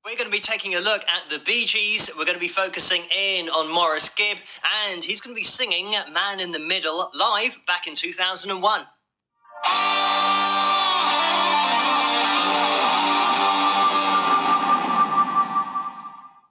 We're going to be taking a look at the Bee Gees. We're going to be focusing in on Maurice Gibb, and he's going to be singing Man in the Middle live back in 2001.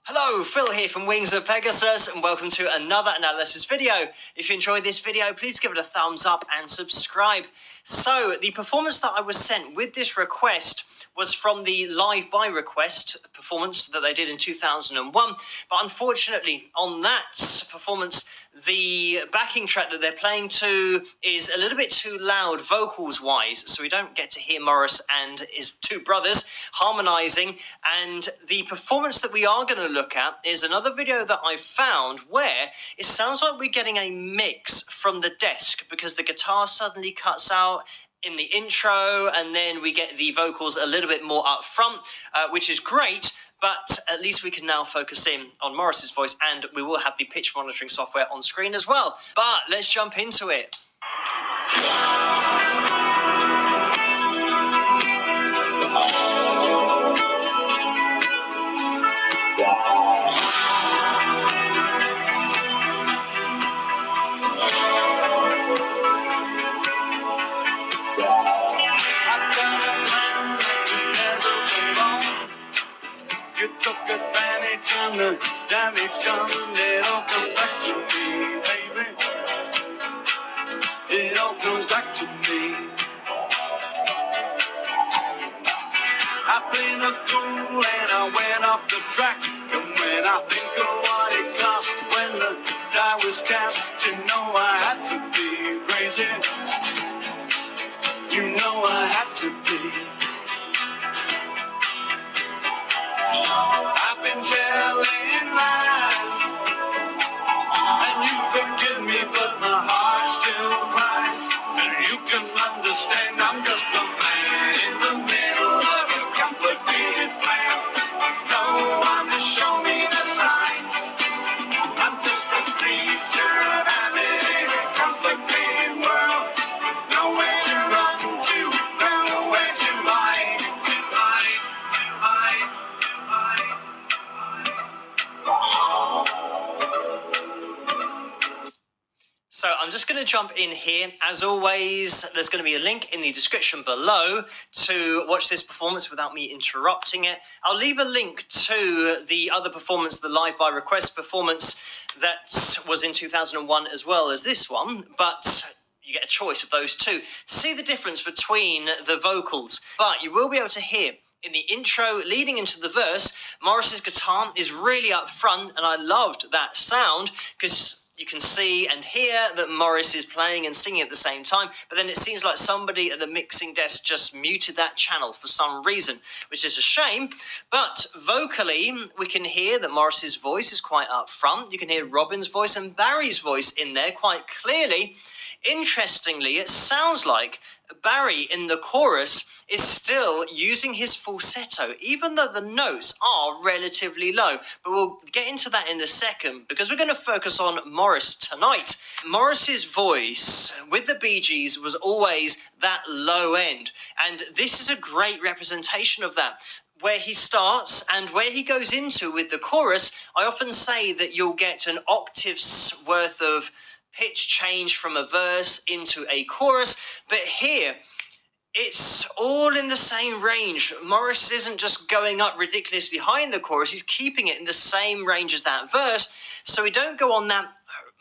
Hello, Phil here from Wings of Pegasus, and welcome to another analysis video. If you enjoyed this video, please give it a thumbs up and subscribe. So, the performance that I was sent with this request was from the Live by Request performance that they did in 2001. But unfortunately, on that performance, the backing track that they're playing to is a little bit too loud vocals-wise, so we don't get to hear Maurice and his two brothers harmonising. And the performance that we are going to look at is another video that I've found where it sounds like we're getting a mix from the desk because the guitar suddenly cuts out in the intro, and then we get the vocals a little bit more up front, which is great, but at least we can now focus in on Maurice's voice, and we will have the pitch monitoring software on screen as well. But let's jump into it. The damage done, it all comes back to me, baby. It all comes back to me. I've been a fool and I went off the track. And when I think of what it cost when the die was cast, you know I had to be crazy. You know I had to be. I've been telling lies, and you forgive me, but my heart still cries. And you can understand I'm just a man in the middle of a complicated plan. No one to show me the signs. I'm just a creature of habit in a complicated world. Nowhere to run to, nowhere to hide, to hide, to hide. So I'm just going to jump in here. As always, there's going to be a link in the description below to watch this performance without me interrupting it. I'll leave a link to the other performance, the Live by Request performance that was in 2001 as well as this one, but you get a choice of those two. See the difference between the vocals, but you will be able to hear in the intro leading into the verse, Maurice's guitar is really up front, and I loved that sound because you can see and hear that Maurice is playing and singing at the same time, but then it seems like somebody at the mixing desk just muted that channel for some reason, which is a shame. But vocally, we can hear that Maurice's voice is quite up front. You can hear Robin's voice and Barry's voice in there quite clearly. Interestingly, it sounds like Barry in the chorus is still using his falsetto, even though the notes are relatively low. But we'll get into that in a second, because we're going to focus on Maurice tonight. Maurice's voice with the Bee Gees was always that low end, and this is a great representation of that. Where he starts and where he goes into with the chorus, I often say that you'll get an octave's worth of pitch change from a verse into a chorus, but here it's all in the same range. Maurice isn't just going up ridiculously high in the chorus, he's keeping it in the same range as that verse, so we don't go on that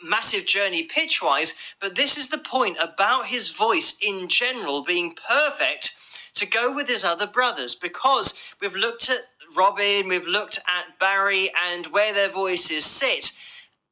massive journey pitch-wise, but this is the point about his voice in general being perfect to go with his other brothers, because we've looked at Robin, we've looked at Barry and where their voices sit,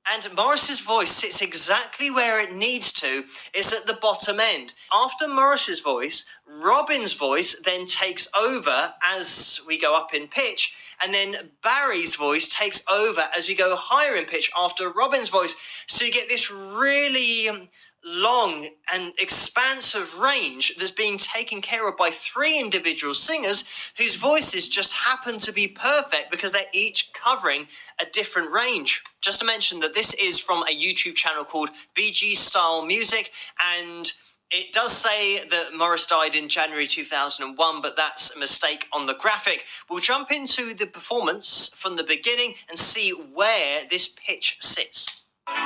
and Maurice's voice sits exactly where it needs to. It's at the bottom end. After Maurice's voice, Robin's voice then takes over as we go up in pitch, and then Barry's voice takes over as we go higher in pitch after Robin's voice. So you get this really long and expansive range that's being taken care of by three individual singers whose voices just happen to be perfect because they're each covering a different range. Just to mention that this is from a YouTube channel called BeeGees Style Music, and It does say that Morris died in January 2001, but that's a mistake on the graphic. We'll jump into the performance from the beginning and see where this pitch sits. You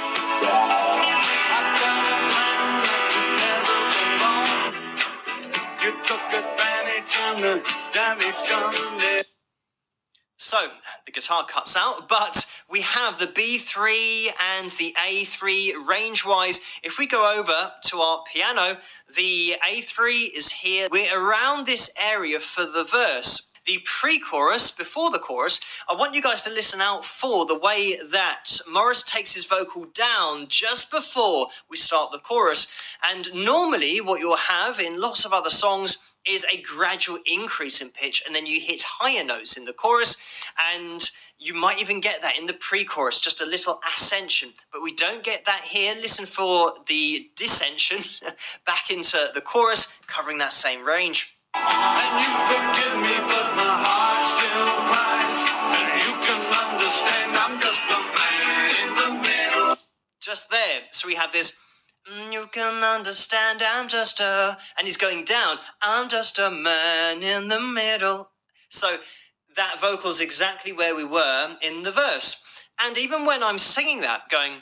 took advantage and the damage done. So the guitar cuts out, but we have the B3 and the A3 range-wise. If we go over to our piano, the A3 is here. We're around this area for the verse. The pre-chorus, before the chorus, I want you guys to listen out for the way that Morris takes his vocal down just before we start the chorus. And normally what you'll have in lots of other songs is a gradual increase in pitch, and then you hit higher notes in the chorus, and you might even get that in the pre-chorus, just a little ascension, but we don't get that here. Listen for the descension back into the chorus, covering that same range. And you forgive me, but my heart still cries, and you can understand I'm just the man in the middle. Just there, so we have this, you can understand I'm just a, and he's going down, I'm just a man in the middle. So that vocal's exactly where we were in the verse. And even when I'm singing that, going,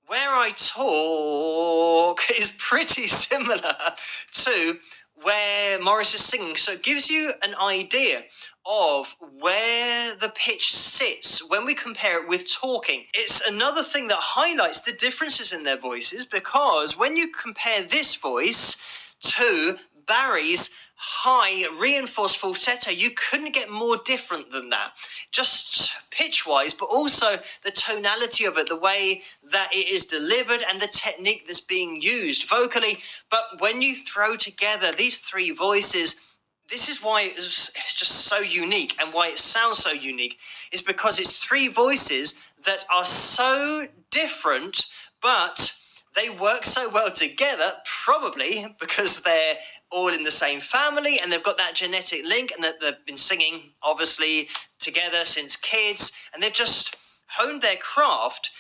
where I talk is pretty similar to where Morris is singing. So it gives you an idea of where the pitch sits when we compare it with talking. It's another thing that highlights the differences in their voices, because when you compare this voice to Barry's high reinforced falsetto, you couldn't get more different than that, just pitch wise, but also the tonality of it, the way that it is delivered and the technique that's being used vocally. But when you throw together these three voices, this is why it's just so unique, and why it sounds so unique is because it's three voices that are so different, but they work so well together, probably because they're all in the same family and they've got that genetic link, and that they've been singing obviously together since kids, and they've just honed their craft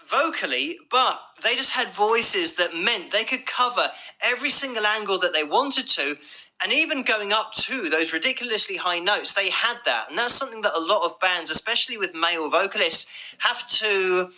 vocally, but they just had voices that meant they could cover every single angle that they wanted to. And even going up to those ridiculously high notes, they had that. And that's something that a lot of bands, especially with male vocalists, have to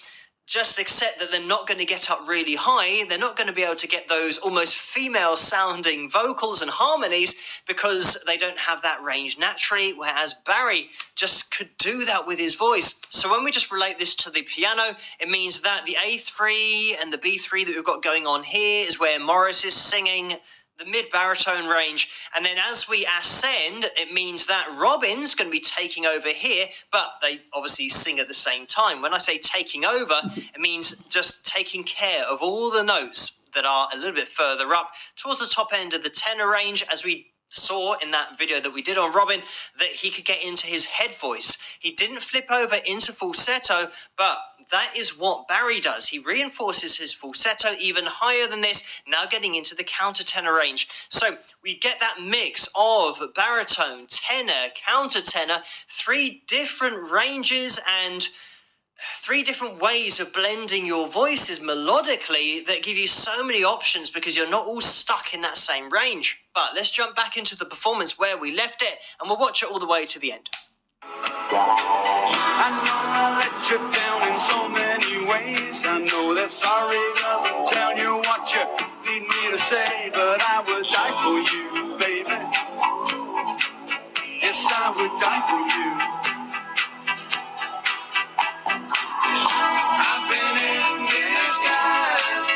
just accept, that they're not going to get up really high. They're not going to be able to get those almost female sounding vocals and harmonies because they don't have that range naturally, whereas Barry just could do that with his voice. So when we just relate this to the piano, it means that the A3 and the B3 that we've got going on here is where Morris is singing the mid-baritone range, and then as we ascend, it means that Robin's going to be taking over here, but they obviously sing at the same time. When I say taking over, it means just taking care of all the notes that are a little bit further up towards the top end of the tenor range, as we saw in that video that we did on Robin, that he could get into his head voice. He didn't flip over into falsetto, but that is what Barry does. He reinforces his falsetto even higher than this, now getting into the countertenor range. So we get that mix of baritone, tenor, countertenor, three different ranges and three different ways of blending your voices melodically that give you so many options, because you're not all stuck in that same range. But let's jump back into the performance where we left it, and we'll watch it all the way to the end. I know I let you down in so many ways. I know that sorry doesn't tell you what you need me to say, but I would die for you, baby. Yes, I would die for you. I've been in disguise,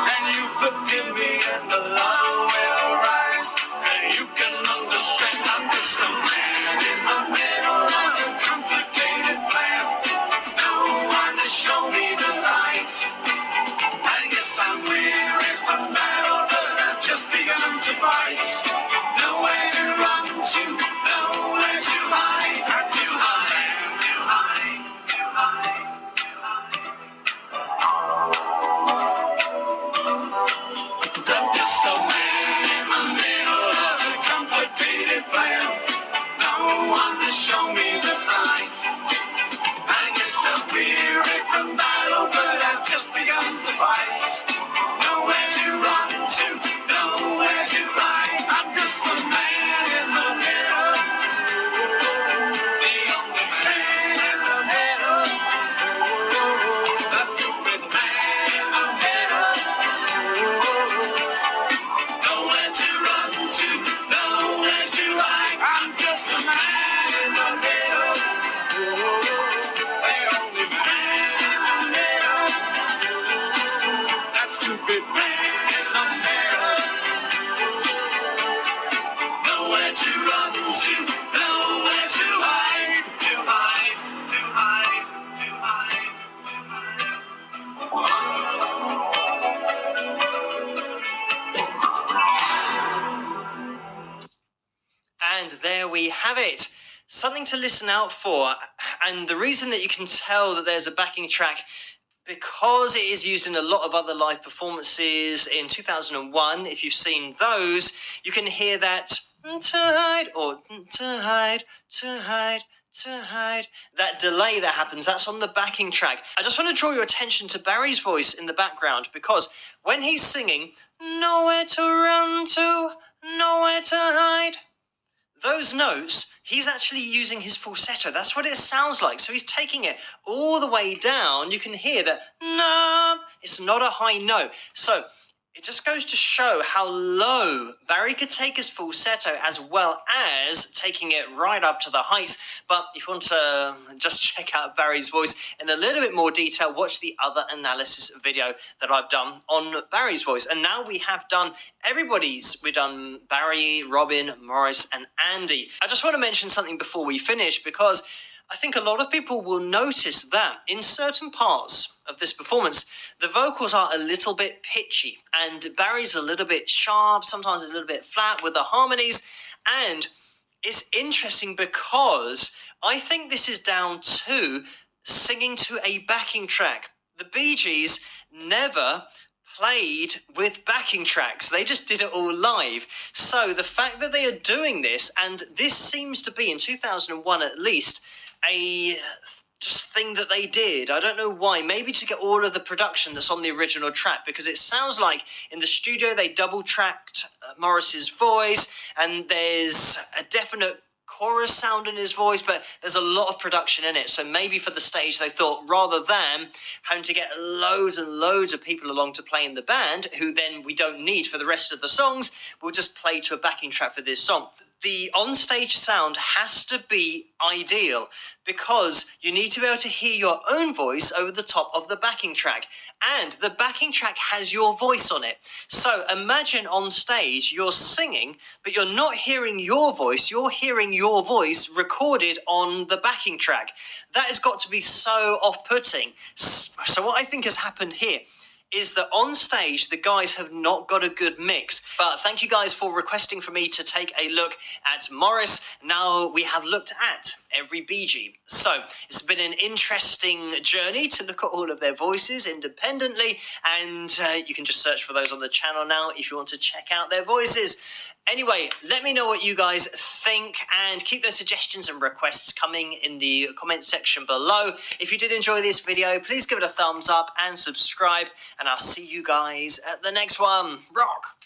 and you forgive me, and the love will rise, and you can understand I'm just a man in the middle of a complicated plan. No one to show me the light. I guess I'm weary from battle, but I've just begun to fight. Nowhere to run to, nowhere to hide. To hide, to hide, to hide, to hide. I'm just a man in the middle of a complicated plan. No one to show me the signs. I guess I'm weary from battle, but I've just begun to fight. there we have it. Something to listen out for. And the reason that you can tell that there's a backing track, because it is used in a lot of other live performances in 2001, if you've seen those, you can hear that to hide, or to hide, to hide, to hide. That delay that happens, that's on the backing track. I just want to draw your attention to Barry's voice in the background, because when he's singing, nowhere to run to, nowhere to hide, those notes, he's actually using his falsetto. That's what it sounds like. So he's taking it all the way down. You can hear that, no, it's not a high note. So it just goes to show how low Barry could take his falsetto, as well as taking it right up to the heights. But if you want to just check out Barry's voice in a little bit more detail, watch the other analysis video that I've done on Barry's voice. And now we have done everybody's. We've done Barry, Robin, Morris, and Andy. I just want to mention something before we finish, because I think a lot of people will notice that in certain parts of this performance, the vocals are a little bit pitchy, and Barry's a little bit sharp, sometimes a little bit flat with the harmonies. And it's interesting because I think this is down to singing to a backing track. The Bee Gees never played with backing tracks. They just did it all live. So the fact that they are doing this, and this seems to be, in 2001 at least, a just thing that they did. I don't know why. Maybe to get all of the production that's on the original track, because it sounds like in the studio they double-tracked Morris's voice, and there's a definite chorus sound in his voice, but there's a lot of production in it. So maybe for the stage they thought, rather than having to get loads and loads of people along to play in the band, who then we don't need for the rest of the songs, we'll just play to a backing track for this song. The on-stage sound has to be ideal, because you need to be able to hear your own voice over the top of the backing track, and the backing track has your voice on it. So imagine on stage you're singing, but you're not hearing your voice, you're hearing your voice recorded on the backing track. That has got to be so off-putting. So what I think has happened here is that on stage, the guys have not got a good mix. But thank you guys for requesting for me to take a look at Morris. Now we have looked at every Bee Gee. So it's been an interesting journey to look at all of their voices independently. And you can just search for those on the channel now if you want to check out their voices. Anyway, let me know what you guys think, and keep those suggestions and requests coming in the comment section below. If you did enjoy this video, please give it a thumbs up and subscribe, and I'll see you guys at the next one. Rock!